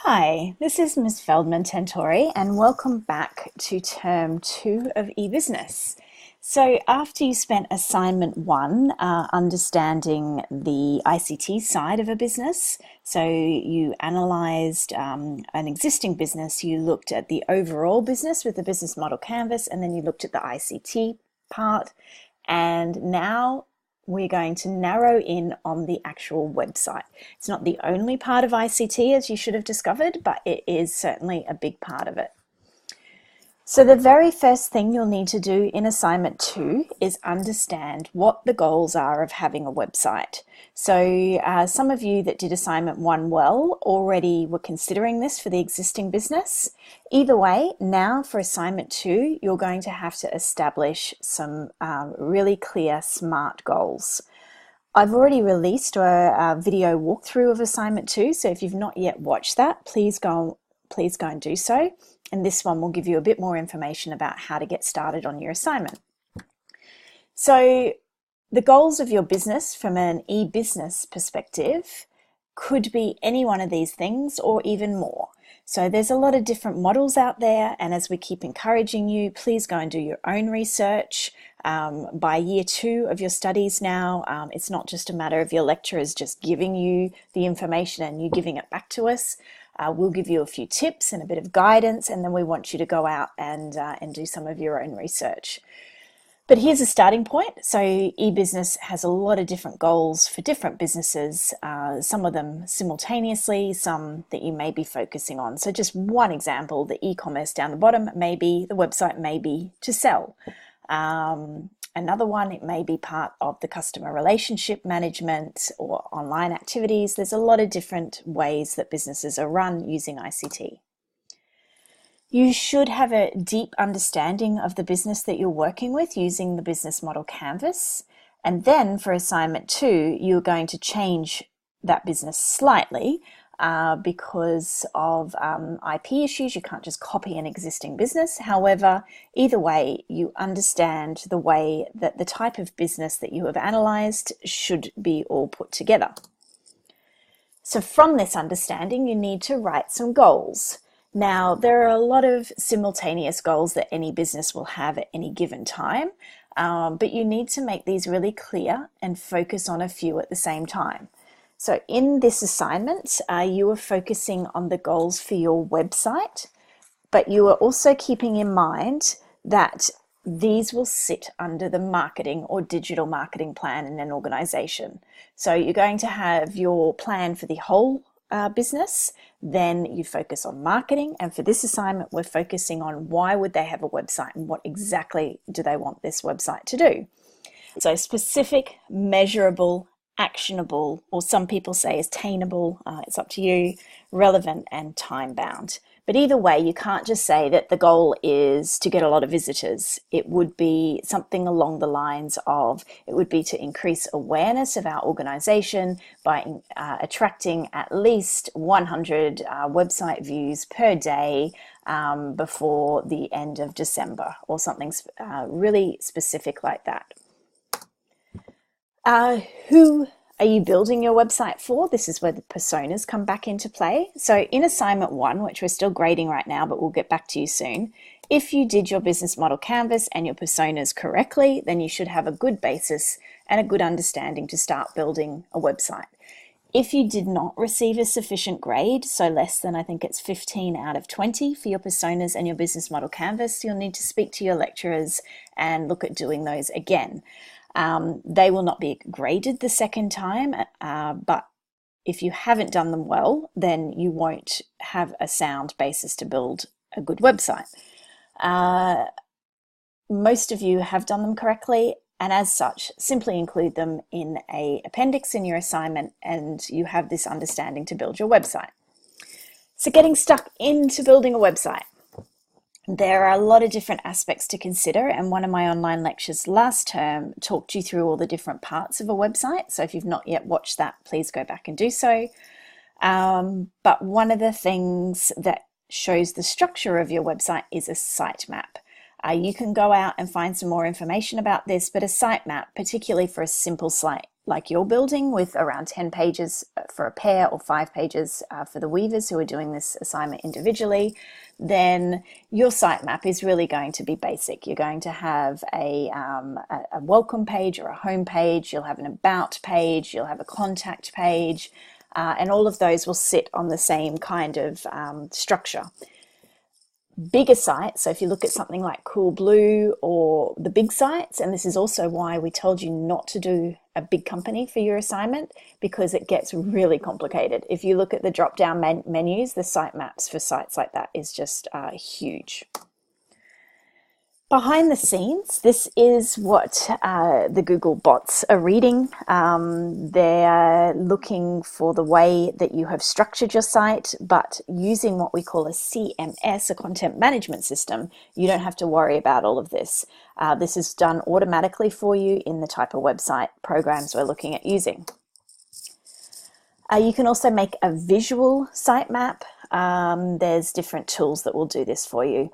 Hi, this is Ms. Feldman Tentori, and welcome back to Term 2 of Ebusiness. So after you spent assignment 1, understanding the ICT side of a business, so you analysed an existing business, you looked at the overall business with the business model canvas, and then you looked at the ICT part, and now we're going to narrow in on the actual website. It's not the only part of ICT, as you should have discovered, but it is certainly a big part of it. So the very first thing you'll need to do in assignment 2 is understand what the goals are of having a website. So some of you that did assignment 1 well already were considering this for the existing business. Either way, now for assignment 2, you're going to have to establish some really clear SMART goals. I've already released a video walkthrough of assignment 2, so if you've not yet watched that, please go and do so. And this one will give you a bit more information about how to get started on your assignment. So the goals of your business from an e-business perspective could be any one of these things or even more. So there's a lot of different models out there, and as we keep encouraging you, please go and do your own research. By year 2 of your studies now, it's not just a matter of your lecturers just giving you the information and you giving it back to us. We'll give you a few tips and a bit of guidance, and then we want you to go out and do some of your own research. But here's a starting point. So eBusiness has a lot of different goals for different businesses, some of them simultaneously, some that you may be focusing on. So just one example, the e-commerce down the bottom, maybe the website may be to sell. Another one, it may be part of the customer relationship management or online activities. There's a lot of different ways that businesses are run using ICT. You should have a deep understanding of the business that you're working with using the business model canvas. And then for assignment 2, you're going to change that business slightly because of IP issues. You can't just copy an existing business. However, either way, you understand the way that the type of business that you have analysed should be all put together. So from this understanding, you need to write some goals. Now, there are a lot of simultaneous goals that any business will have at any given time, but you need to make these really clear and focus on a few at the same time. So in this assignment, you are focusing on the goals for your website, but you are also keeping in mind that these will sit under the marketing or digital marketing plan in an organization. So you're going to have your plan for the whole business, then you focus on marketing, and for this assignment we're focusing on why would they have a website and what exactly do they want this website to do. So specific, measurable, actionable, or some people say is attainable, it's up to you, relevant and time bound. But either way, you can't just say that the goal is to get a lot of visitors. It would be something along the lines of, it would be to increase awareness of our organization by attracting at least 100 website views per day before the end of December, or something really specific like that. Who are you building your website for? This is where the personas come back into play. So in assignment 1, which we're still grading right now, but we'll get back to you soon, if you did your business model canvas and your personas correctly, then you should have a good basis and a good understanding to start building a website. If you did not receive a sufficient grade, so less than, I think it's 15 out of 20 for your personas and your business model canvas, you'll need to speak to your lecturers and look at doing those again. They will not be graded the second time, but if you haven't done them well, then you won't have a sound basis to build a good website. Most of you have done them correctly, and as such, simply include them in an appendix in your assignment, and you have this understanding to build your website. So getting stuck into building a website. There are a lot of different aspects to consider, and one of my online lectures last term talked you through all the different parts of a website. So if you've not yet watched that, please go back and do so. But one of the things that shows the structure of your website is a sitemap. You can go out and find some more information about this, but a sitemap, particularly for a simple site like you're building with around 10 pages for a pair or 5 pages for the weavers who are doing this assignment individually, then your sitemap is really going to be basic. You're going to have a welcome page or a home page, you'll have an about page, you'll have a contact page, and all of those will sit on the same kind of structure. Bigger sites, so if you look at something like Coolblue or the big sites, and this is also why we told you not to do a big company for your assignment, because it gets really complicated. If you look at the drop down menus, the sitemaps for sites like that is just huge. Behind the scenes, this is what the Google bots are reading. They're looking for the way that you have structured your site, but using what we call a CMS, a content management system, you don't have to worry about all of this. This is done automatically for you in the type of website programs we're looking at using. You can also make a visual sitemap. There's different tools that will do this for you.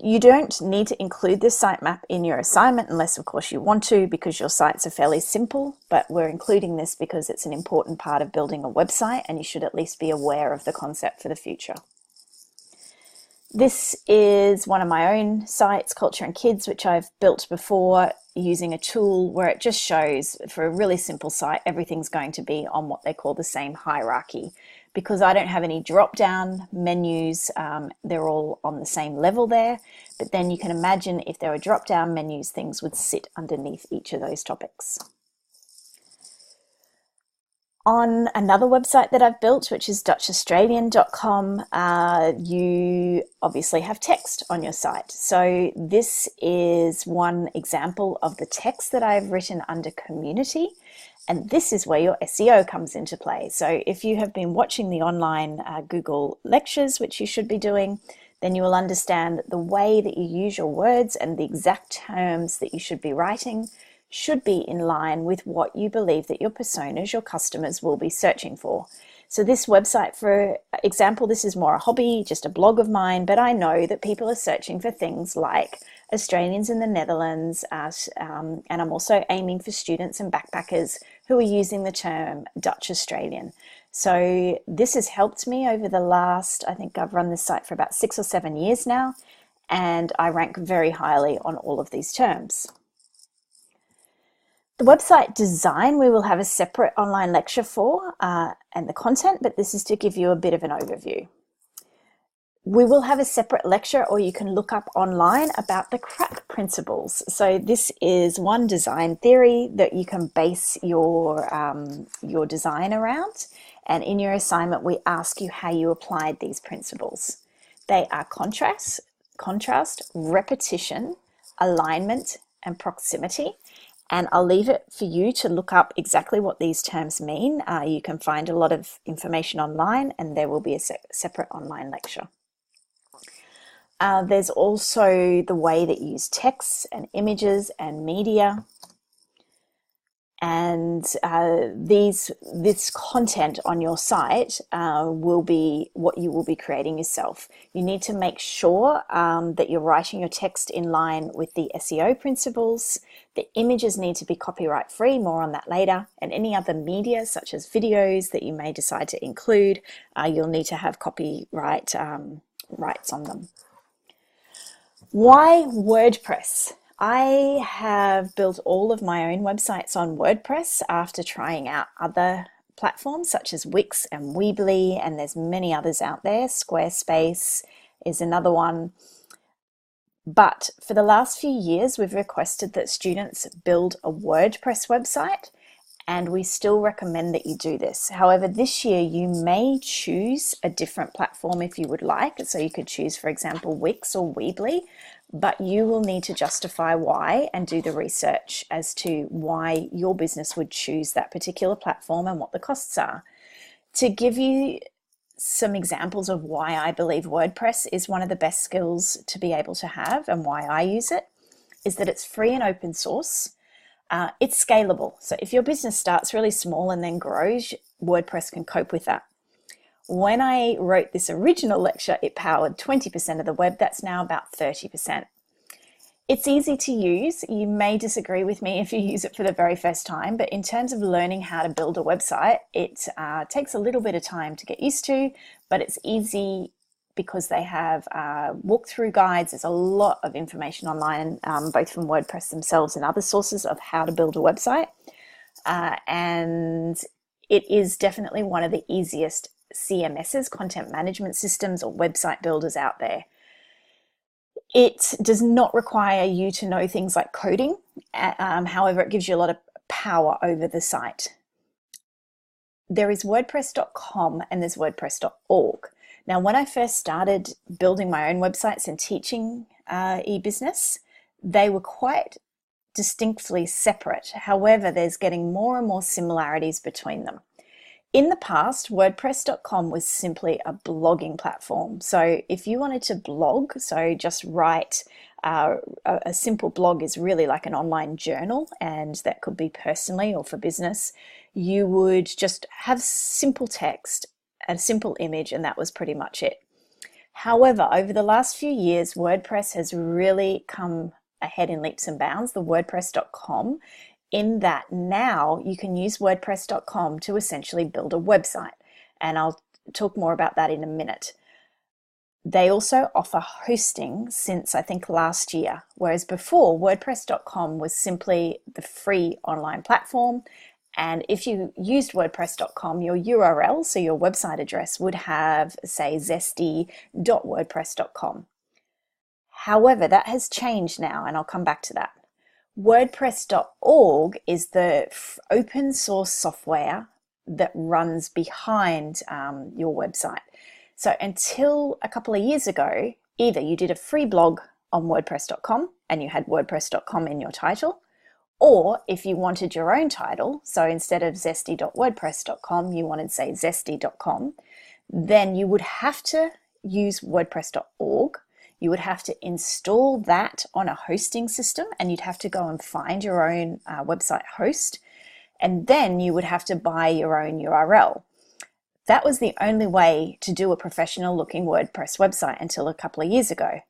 You don't need to include this sitemap in your assignment unless, of course, you want to, because your sites are fairly simple, but we're including this because it's an important part of building a website and you should at least be aware of the concept for the future. This is one of my own sites, Culture and Kids, which I've built before using a tool where it just shows, for a really simple site, everything's going to be on what they call the same hierarchy. Because I don't have any drop-down menus, they're all on the same level there. But then you can imagine if there were drop-down menus, things would sit underneath each of those topics. On another website that I've built, which is DutchAustralian.com, you obviously have text on your site. So this is one example of the text that I've written under community. And this is where your SEO comes into play. So if you have been watching the online Google lectures, which you should be doing, then you will understand that the way that you use your words and the exact terms that you should be writing should be in line with what you believe that your personas, your customers, will be searching for. So this website, for example, this is more a hobby, just a blog of mine, but I know that people are searching for things like Australians in the Netherlands, and I'm also aiming for students and backpackers who are using the term Dutch Australian. So this has helped me over the last, I think I've run this site for about 6 or 7 years now, and I rank very highly on all of these terms. The website design we will have a separate online lecture for, and the content, but this is to give you a bit of an overview. We will have a separate lecture, or you can look up online about the CRAP principles. So this is one design theory that you can base your design around. And in your assignment, we ask you how you applied these principles. They are contrast, repetition, alignment, and proximity. And I'll leave it for you to look up exactly what these terms mean. You can find a lot of information online, and there will be a separate online lecture. There's also the way that you use text and images and media. And this content on your site will be what you will be creating yourself. You need to make sure that you're writing your text in line with the SEO principles. The images need to be copyright free, more on that later. And any other media, such as videos that you may decide to include, you'll need to have copyright rights on them. Why WordPress? I have built all of my own websites on WordPress after trying out other platforms such as Wix and Weebly, and there's many others out there. Squarespace is another one. But for the last few years, we've requested that students build a WordPress website, and we still recommend that you do this. However, this year you may choose a different platform if you would like. So you could choose, for example, Wix or Weebly, but you will need to justify why and do the research as to why your business would choose that particular platform and what the costs are. To give you some examples of why I believe WordPress is one of the best skills to be able to have and why I use it, is that it's free and open source. It's scalable. So if your business starts really small and then grows, WordPress can cope with that. When I wrote this original lecture, it powered 20% of the web. That's now about 30%. It's easy to use. You may disagree with me if you use it for the very first time, but in terms of learning how to build a website, it takes a little bit of time to get used to, but it's easy because they have walkthrough guides. There's a lot of information online, both from WordPress themselves and other sources of how to build a website. And it is definitely one of the easiest CMSs, content management systems, or website builders out there. It does not require you to know things like coding. However, it gives you a lot of power over the site. There is WordPress.com and there's WordPress.org. Now, when I first started building my own websites and teaching eBusiness, they were quite distinctly separate. However, there's getting more and more similarities between them. In the past, WordPress.com was simply a blogging platform. So if you wanted to blog, so just write a simple blog is really like an online journal, and that could be personally or for business. You would just have simple text, a simple image, and that was pretty much it. However, over the last few years, WordPress has really come ahead in leaps and bounds, the WordPress.com, in that now you can use WordPress.com to essentially build a website. And I'll talk more about that in a minute. They also offer hosting since I think last year, whereas before WordPress.com was simply the free online platform. And if you used WordPress.com, your URL, so your website address, would have, say, zesty.wordpress.com. However, that has changed now, and I'll come back to that. WordPress.org is the open source software that runs behind your website. So until a couple of years ago, either you did a free blog on WordPress.com and you had WordPress.com in your title, or if you wanted your own title, so instead of zesty.wordpress.com, you wanted, say, zesty.com, then you would have to use WordPress.org. You would have to install that on a hosting system, and you'd have to go and find your own website host, and then you would have to buy your own URL. That was the only way to do a professional looking WordPress website until a couple of years ago.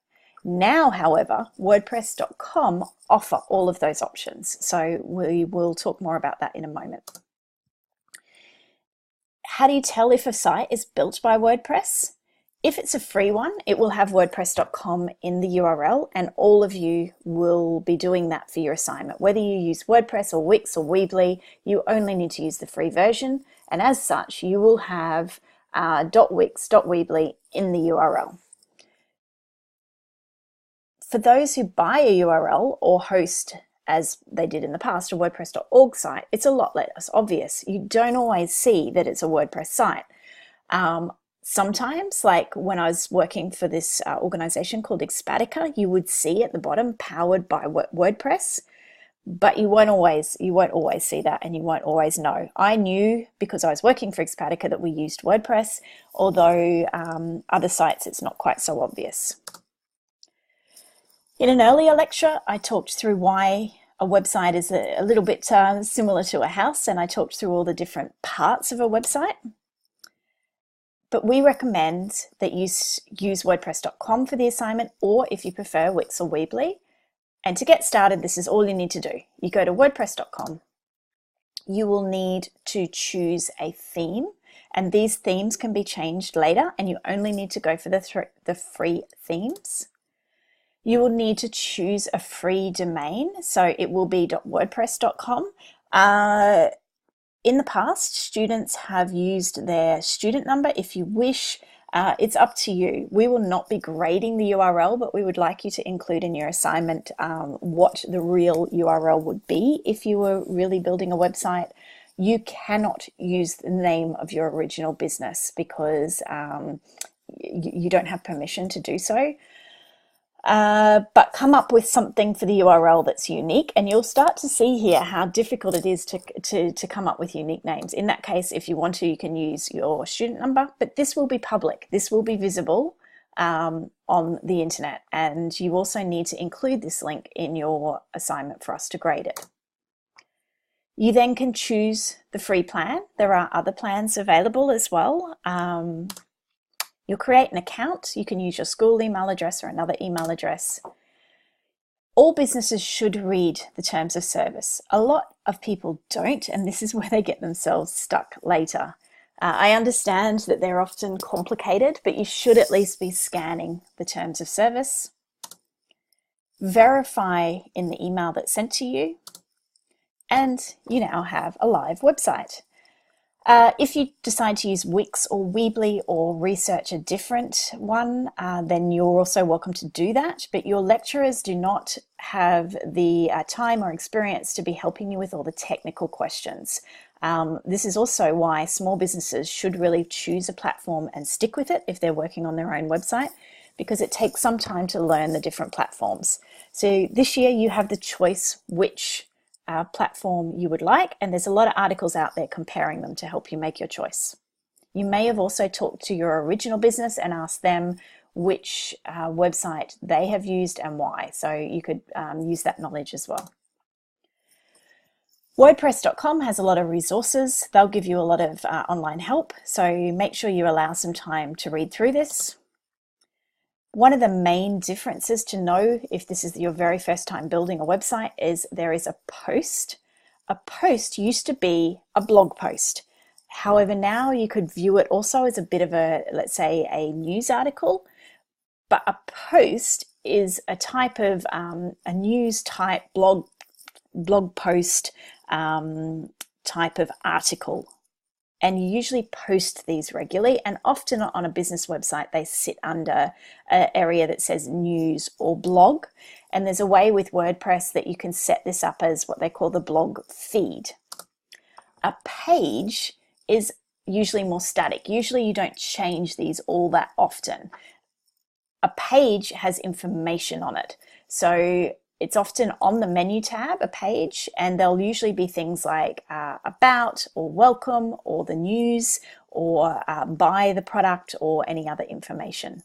Now, however, WordPress.com offer all of those options. So we will talk more about that in a moment. How do you tell if a site is built by WordPress? If it's a free one, it will have WordPress.com in the URL, and all of you will be doing that for your assignment. Whether you use WordPress or Wix or Weebly, you only need to use the free version, and as such, you will have .wix.weebly in the URL. For those who buy a URL or host, as they did in the past, a WordPress.org site, it's a lot less obvious. You don't always see that it's a WordPress site. Sometimes, like when I was working for this organization called Expatica, you would see at the bottom powered by WordPress, but you won't always see that, and you won't always know. I knew because I was working for Expatica that we used WordPress, although other sites it's not quite so obvious. In an earlier lecture, I talked through why a website is a little bit similar to a house, and I talked through all the different parts of a website. But we recommend that you use WordPress.com for the assignment, or if you prefer, Wix or Weebly. And to get started, this is all you need to do. You go to WordPress.com. You will need to choose a theme, and these themes can be changed later, and you only need to go for the free themes. You will need to choose a free domain, so it will be .wordpress.com. In the past, students have used their student number. If you wish, it's up to you. We will not be grading the URL, but we would like you to include in your assignment what the real URL would be if you were really building a website. You cannot use the name of your original business because you don't have permission to do so. But come up with something for the URL that's unique, and you'll start to see here how difficult it is to come up with unique names. In that case, if you want to, you can use your student number, but this will be public. This will be visible on the internet, and you also need to include this link in your assignment for us to grade it. You then can choose the free plan. There are other plans available as well. You'll create an account. You can use your school email address or another email address. All businesses should read the terms of service. A lot of people don't, and this is where they get themselves stuck later. I understand that they're often complicated, but you should at least be scanning the terms of service. Verify in the email that's sent to you, and you now have a live website. If you decide to use Wix or Weebly or research a different one, then you're also welcome to do that, but your lecturers do not have the time or experience to be helping you with all the technical questions. This is also why small businesses should really choose a platform and stick with it if they're working on their own website, because it takes some time to learn the different platforms. So this year you have the choice which platform you would like, and there's a lot of articles out there comparing them to help you make your choice. You may have also talked to your original business and asked them which website they have used and why, so you could use that knowledge as well. WordPress.com has a lot of resources. They'll give you a lot of online help, so make sure you allow some time to read through this. One of the main differences to know if this is your very first time building a website is there is a post. A post used to be a blog post. However, now you could view it also as a bit of a, let's say, a news article. But a post is a type of a news type blog post type of article. And you usually post these regularly, and often on a business website they sit under an area that says news or blog, and there's a way with WordPress that you can set this up as what they call the blog feed. A page is usually more static. Usually you don't change these all that often. A page has information on it, so it's often on the menu tab, a page, and there'll usually be things like about or welcome or the news or buy the product or any other information.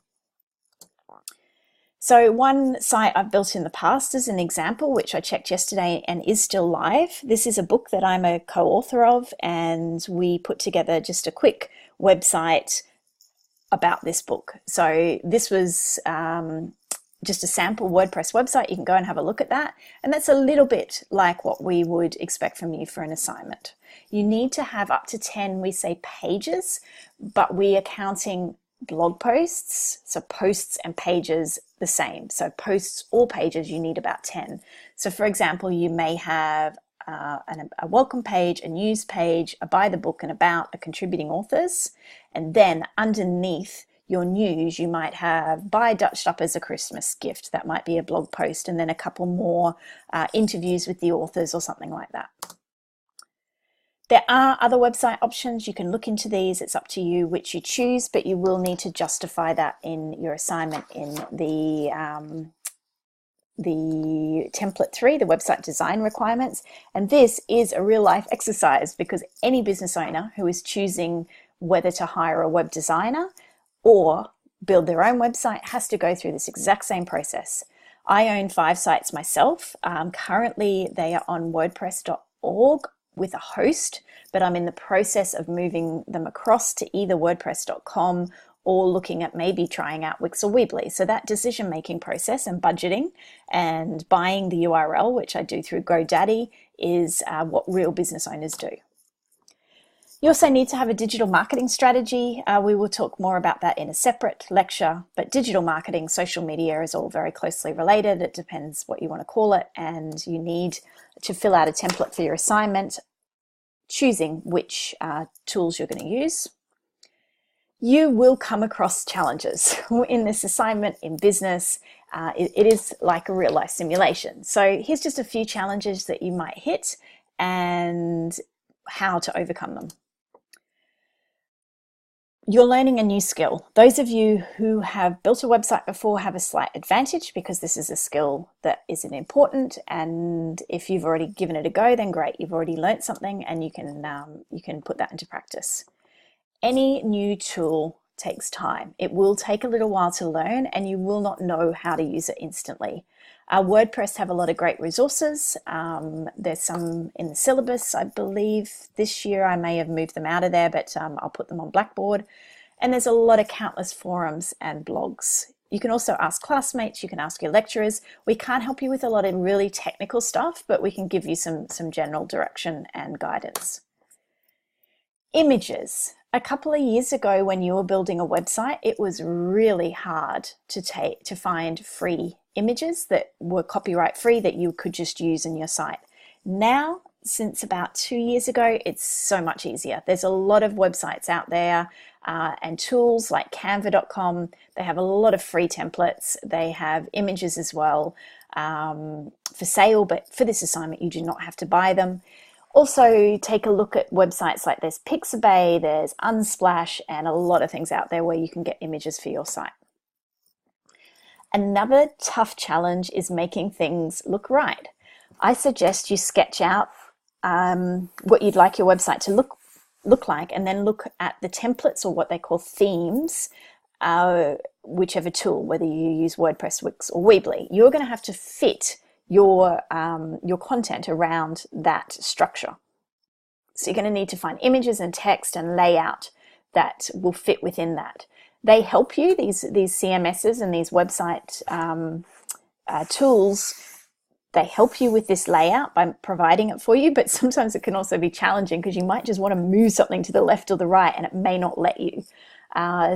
So one site I've built in the past as an example, which I checked yesterday and is still live. This is a book that I'm a co-author of, and we put together just a quick website about this book. So this was just a sample WordPress website. You can go and have a look at that. And that's a little bit like what we would expect from you for an assignment. You need to have up to 10, we say, pages, but we are counting blog posts. So posts and pages the same. So posts or pages, you need about 10. So for example, you may have a welcome page, a news page, a buy the book, and about a contributing authors. And then underneath your news, you might have buy Dutched Up as a Christmas gift. That might be a blog post, and then a couple more interviews with the authors or something like that. There are other website options. You can look into these. It's up to you which you choose, but you will need to justify that in your assignment in the template 3, the website design requirements. And this is a real life exercise, because any business owner who is choosing whether to hire a web designer or build their own website has to go through this exact same process. I own 5 sites myself. Currently they are on WordPress.org with a host, but I'm in the process of moving them across to either WordPress.com or looking at maybe trying out Wix or Weebly. So that decision-making process and budgeting and buying the URL, which I do through GoDaddy, is what real business owners do. You also need to have a digital marketing strategy. We will talk more about that in a separate lecture, but digital marketing, social media is all very closely related. It depends what you want to call it, and you need to fill out a template for your assignment, choosing which tools you're going to use. You will come across challenges in this assignment in business. It is like a real life simulation. So here's just a few challenges that you might hit and how to overcome them. You're learning a new skill. Those of you who have built a website before have a slight advantage, because this is a skill that isn't important. And if you've already given it a go, then great. You've already learnt something, and you can put that into practice. Any new tool takes time. It will take a little while to learn, and you will not know how to use it instantly. WordPress have a lot of great resources. There's some in the syllabus, I believe. This year I may have moved them out of there, but I'll put them on Blackboard. And there's a lot of countless forums and blogs. You can also ask classmates, you can ask your lecturers. We can't help you with a lot of really technical stuff, but we can give you some general direction and guidance. Images. A couple of years ago when you were building a website, it was really hard to find free images that were copyright free that you could just use in your site. Now, since about 2 years ago, it's so much easier. There's a lot of websites out there and tools like canva.com. They have a lot of free templates. They have images as well for sale, but for this assignment, you do not have to buy them. Also, take a look at websites like there's Pixabay, there's Unsplash, and a lot of things out there where you can get images for your site. Another tough challenge is making things look right. I suggest you sketch out what you'd like your website to look like, and then look at the templates, or what they call themes, whichever tool, whether you use WordPress, Wix, or Weebly. You're going to have to fit your content around that structure. So you're going to need to find images and text and layout that will fit within that. They help you, these CMSs and these website tools, they help you with this layout by providing it for you, but sometimes it can also be challenging because you might just want to move something to the left or the right and it may not let you.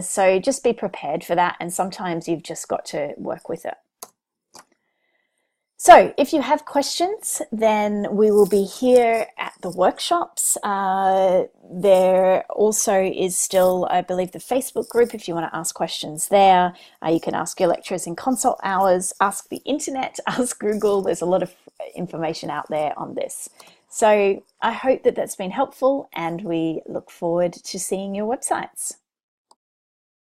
So just be prepared for that, and sometimes you've just got to work with it. So if you have questions, then we will be here at the workshops. There also is still, I believe, the Facebook group if you want to ask questions there. You can ask your lecturers in consult hours, ask the internet, ask Google. There's a lot of information out there on this. So I hope that that's been helpful, and we look forward to seeing your websites.